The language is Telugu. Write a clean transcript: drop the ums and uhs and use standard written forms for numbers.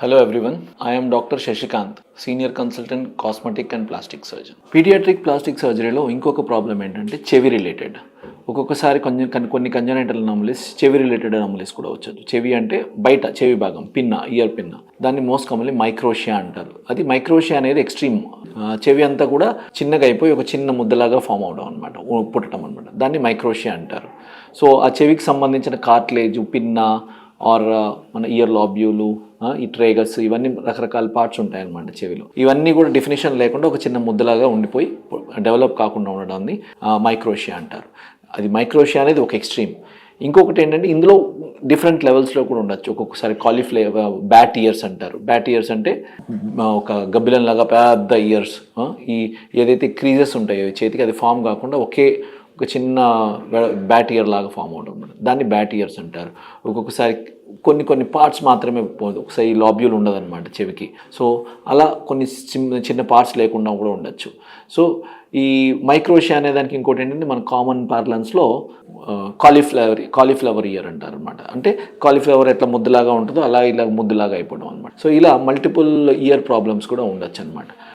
Hello everyone, I am Dr. Shashikant, Senior Consultant Cosmetic and Plastic Surgeon. Pediatric plastic surgeryలో ఇంకొక ప్రాబ్లం ఏంటంటే చెవి రిలేటెడ్. ఒక్కొక్కసారి కొన్ని కంజనైటల్ అనామలీస్ చెవి రిలేటెడ్ అనామలీస్ కూడా వచ్చచ్చు. చెవి అంటే బయట చెవి భాగం పిన్న, ఇయర్ పిన్న, దాన్ని మోస్ట్ కామన్లీ మైక్రోషియా అంటారు. అది మైక్రోషియా అనేది ఎక్స్ట్రీమ్, చెవి అంతా కూడా చిన్నగా అయిపోయి ఒక చిన్న ముద్దలాగా ఫామ్ అవడం అనమాట, పుట్టడం అనమాట. దాన్ని మైక్రోషియా అంటారు. సో ఆ చెవికి సంబంధించిన కార్ట్లేజ్, పిన్న ఆర్ మన ఇయర్ లాబ్యూలు, ఈ ట్రేగస్, ఇవన్నీ రకరకాల పార్ట్స్ ఉంటాయన్నమాట చెవిలో. ఇవన్నీ కూడా డెఫినేషన్ లేకుండా ఒక చిన్న ముద్దలాగా ఉండిపోయి డెవలప్ కాకుండా ఉండడాన్ని మైక్రోషియా అంటారు. అది మైక్రోషియా అనేది ఒక ఎక్స్ట్రీమ్. ఇంకొకటి ఏంటంటే ఇందులో డిఫరెంట్ లెవెల్స్లో కూడా ఉండొచ్చు. ఒక్కొక్కసారి కాలీఫ్లవర్ బ్యాట్ ఇయర్స్ అంటారు. బ్యాట్ ఇయర్స్ అంటే ఒక గబ్బిలంలాగా పెద్ద ఇయర్స్, ఈ ఏదైతే క్రీజెస్ ఉంటాయో చేతికి అది ఫామ్ కాకుండా ఒక చిన్న బ్యాట్ ఇయర్ లాగా ఫామ్ అవడం అనమాట, దాన్ని బ్యాట్ ఇయర్స్ అంటారు. ఒక్కొక్కసారి కొన్ని పార్ట్స్ మాత్రమే పోదు, ఒకసారి ఈ లాబ్యూల్ ఉండదన్నమాట చెవికి. సో అలా కొన్ని చిన్న పార్ట్స్ లేకుండా కూడా ఉండొచ్చు. సో ఈ మైక్రోషియా అనే దానికి ఇంకోటి ఏంటంటే మన కామన్ పార్లన్స్లో కాలీఫ్లవర్ ఇయర్ అంటారు అనమాట. అంటే కాలీఫ్లవర్ ఎట్లా ముద్దులాగా ఉంటుందో అలా ఇలా ముద్దులాగా అయిపోవడం అనమాట. సో ఇలా మల్టిపుల్ ఇయర్ ప్రాబ్లమ్స్ కూడా ఉండొచ్చు అనమాట.